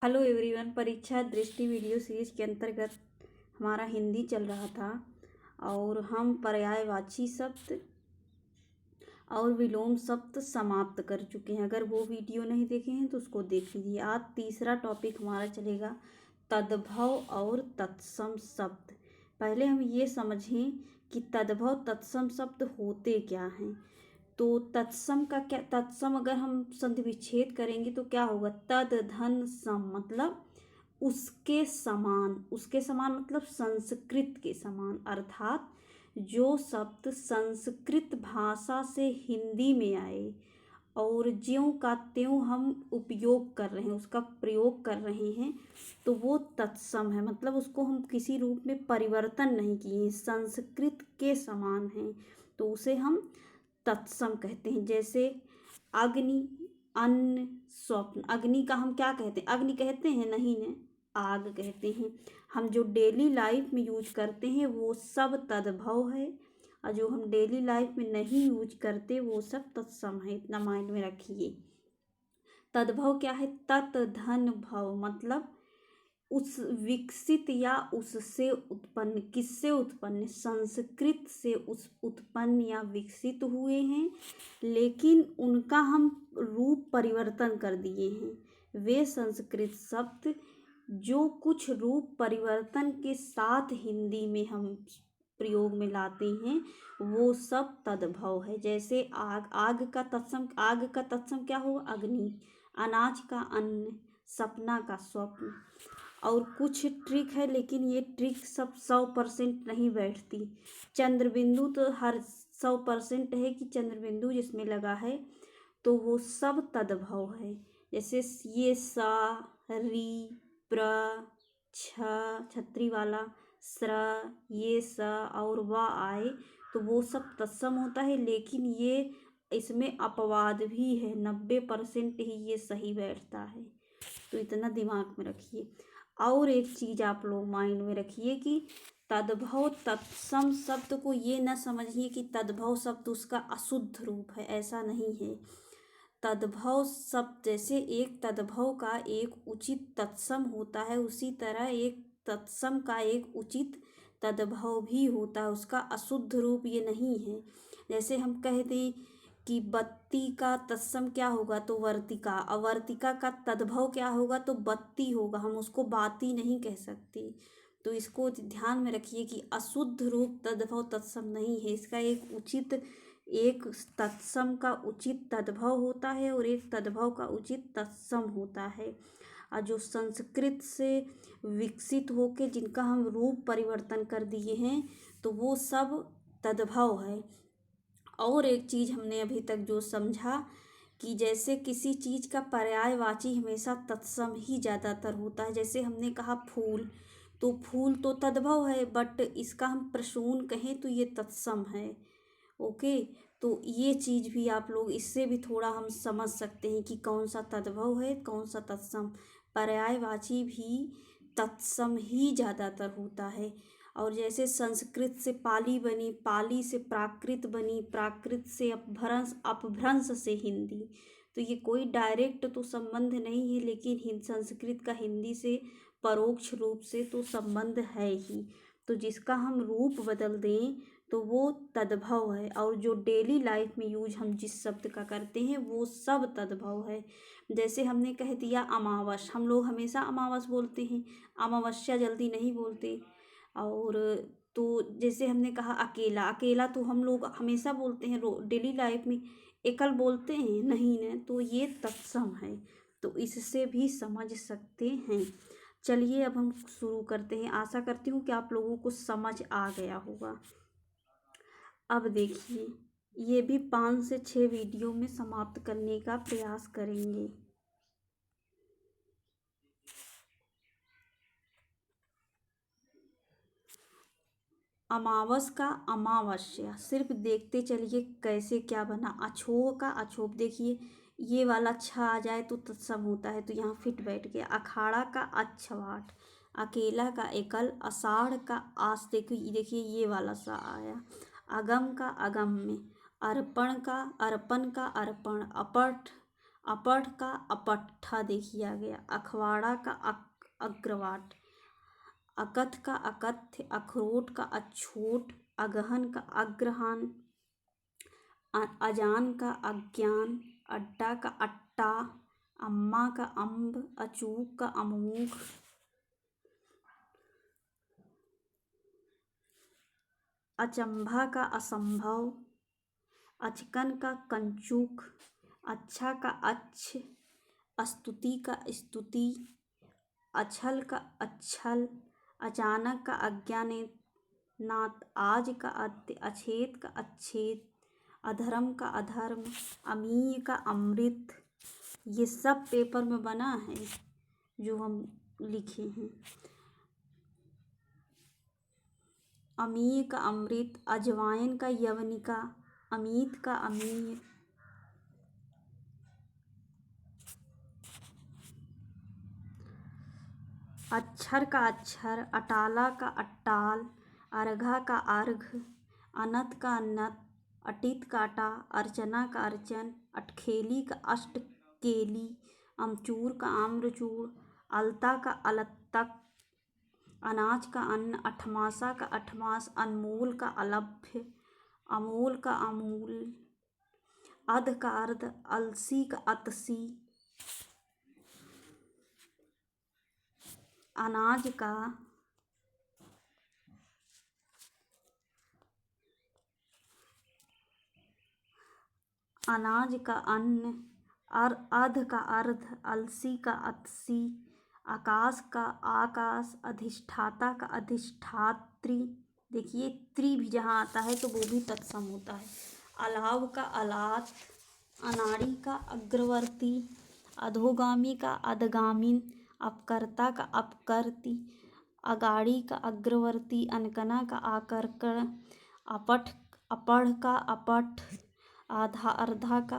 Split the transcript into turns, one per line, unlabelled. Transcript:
Hello everyone. परीक्षा दृष्टि video series के अंतर्गत हमारा हिंदी चल रहा था और हम पर्यायवाची शब्द और विलोम शब्द समाप्त कर चुके हैं। अगर वो वीडियो नहीं देखे हैं तो उसको देख लीजिए। आज तीसरा टॉपिक हमारा चलेगा तद्भव और तत्सम शब्द। पहले हम ये समझें कि तद्भव तत्सम शब्द होते क्या हैं। तो तत्सम का क्या, तत्सम अगर हम संधि विच्छेद करेंगे तो क्या होगा, तद धन सम मतलब उसके समान। उसके समान मतलब संस्कृत के समान, अर्थात जो शब्द संस्कृत भाषा से हिंदी में आए और ज्यों का त्यों हम उपयोग कर रहे हैं, उसका प्रयोग कर रहे हैं, तो वो तत्सम है। मतलब उसको हम किसी रूप में परिवर्तन नहीं किए, संस्कृत के समान हैं, तो उसे हम तत्सम कहते हैं। जैसे अग्नि, अन्न, स्वप्न। अग्नि का हम क्या कहते हैं, अग्नि कहते हैं नहीं ने, आग कहते हैं। हम जो डेली लाइफ में यूज करते हैं वो सब तद्भव है, और जो हम डेली लाइफ में नहीं यूज करते वो सब तत्सम है। इतना माइंड में रखिए। तद्भव क्या है, तत् धन भव मतलब उस विकसित या उससे उत्पन्न। किससे उत्पन्न, संस्कृत से उस उत्पन्न या विकसित हुए हैं, लेकिन उनका हम रूप परिवर्तन कर दिए हैं। वे संस्कृत शब्द जो कुछ रूप परिवर्तन के साथ हिंदी में हम प्रयोग में लाते हैं वो सब तद्भव है। जैसे आग, आग का तत्सम क्या होगा, अग्नि। अनाज का अन्न, सपना का स्वप्न। और कुछ ट्रिक है, लेकिन ये ट्रिक सब 100% नहीं बैठती। चंद्रबिंदु तो हर 100% है कि चंद्रबिंदु जिसमें लगा है तो वो सब तद्भव है। जैसे ये सा, री, प्र, छ, छतरी वाला, स्र, ये स और व आए तो वो सब तत्सम होता है, लेकिन ये इसमें अपवाद भी है। 90% ही ये सही बैठता है, तो इतना दिमाग में रखिए। और एक चीज़ आप लोग माइंड में रखिए कि तद्भव तत्सम शब्द को ये न समझिए कि तद्भव शब्द उसका अशुद्ध रूप है, ऐसा नहीं है। तद्भव शब्द जैसे एक तद्भव का एक उचित तत्सम होता है, उसी तरह एक तत्सम का एक उचित तद्भव भी होता है। उसका अशुद्ध रूप ये नहीं है। जैसे हम कह दें कि बत्ती का तत्सम क्या होगा, तो वर्तिका। अवर्तिका का तद्भव क्या होगा, तो बत्ती होगा। हम उसको बाती नहीं कह सकते। तो इसको ध्यान में रखिए कि अशुद्ध रूप तद्भव तत्सम नहीं है। इसका एक उचित, एक तत्सम का उचित तद्भव होता है और एक तद्भव का उचित तत्सम होता है। और जो संस्कृत से विकसित होके जिनका हम रूप परिवर्तन कर दिए हैं तो वो सब तद्भव है। और एक चीज़ हमने अभी तक जो समझा कि जैसे किसी चीज़ का पर्यायवाची हमेशा तत्सम ही ज़्यादातर होता है। जैसे हमने कहा फूल, तो फूल तो तद्भव है, बट इसका हम प्रसून कहें तो ये तत्सम है। ओके, तो ये चीज़ भी आप लोग, इससे भी थोड़ा हम समझ सकते हैं कि कौन सा तद्भव है कौन सा तत्सम। पर्यायवाची भी तत्सम ही ज़्यादातर होता है। और जैसे संस्कृत से पाली बनी, पाली से प्राकृत बनी, प्राकृत से अपभ्रंश, अपभ्रंश से हिंदी, तो ये कोई डायरेक्ट तो संबंध नहीं है, लेकिन संस्कृत का हिंदी से परोक्ष रूप से तो संबंध है ही। तो जिसका हम रूप बदल दें तो वो तद्भव है, और जो डेली लाइफ में यूज हम जिस शब्द का करते हैं वो सब तद्भव है। जैसे हमने कह दिया अमावस, हम लोग हमेशा अमावस बोलते हैं, अमावस्या जल्दी नहीं बोलते। और तो जैसे हमने कहा अकेला, अकेला तो हम लोग हमेशा बोलते हैं, डेली लाइफ में एकल बोलते हैं नहीं ना, तो ये तत्सम है। तो इससे भी समझ सकते हैं। चलिए अब हम शुरू करते हैं। आशा करती हूँ कि आप लोगों को समझ आ गया होगा। अब देखिए, ये भी 5 से 6 वीडियो में समाप्त करने का प्रयास करेंगे। अमावस का अमावस्या, सिर्फ देखते चलिए कैसे क्या बना। अछोह का अछोप, देखिए ये वाला छा आ जाए तो तत्सम होता है, तो यहाँ फिट बैठ गया। अखाड़ा का अछवाट, अकेला का एकल, अषाढ़ का आस, देखिए ये वाला सा आया। अगम का अगम में, अर्पण का अर्पण का अर्पण, अपठ अपढ़ का अपट्ठा देखिए आ गया। अखवाड़ा का अग्रवाट। अकथ का अकथ्य। अखरोट का अछूट। अगहन का अग्रहण। अजान का अज्ञान। अड्डा का अट्टा। अम्मा का अम्ब। अचूक का अमूक। अचंभा का असंभव। अचकन का कंचुक। अच्छा का अच्छ। स्तुति का स्तुति। अछल का अच्छल। अचानक का अज्ञानात। आज का अत्य। अछेत का अच्छेद। अधर्म का अधर्म। अमीय का अमृत। ये सब पेपर में बना है जो हम लिखे हैं। अमीय का अमृत। अजवाइन का यवनिका। अमीत का अमीय। अक्षर का अक्षर। अटाला का अट्टाल। अर्घा का अर्घ। अनत का अनत। अटित का अटा। अर्चना का अर्चन। अटखेली का अष्टकेली। अमचूर का आम्रचूर। अलता का अलतक। अनाज का अन्न। अठमासा का अठमास। अनमोल का अलभ्य। अमोल का अमूल। अध का अर्ध। अलसी का अतसी। अनाज का अन्न। अर्ध का अर्ध। अलसी का अतसी। आकाश का आकाश। अधिष्ठाता का अधिष्ठात्री। देखिए त्रि भी जहाँ आता है तो वो भी तत्सम होता है। अलाव का अलात। अनाड़ी का अग्रवर्ती। अधोगामी का अधगामिन। अपकर्ता का अपकर्ती। अगाड़ी का अग्रवर्ती। अनकना का आकर्कण। अपढ़ का अपठ। अर्धा का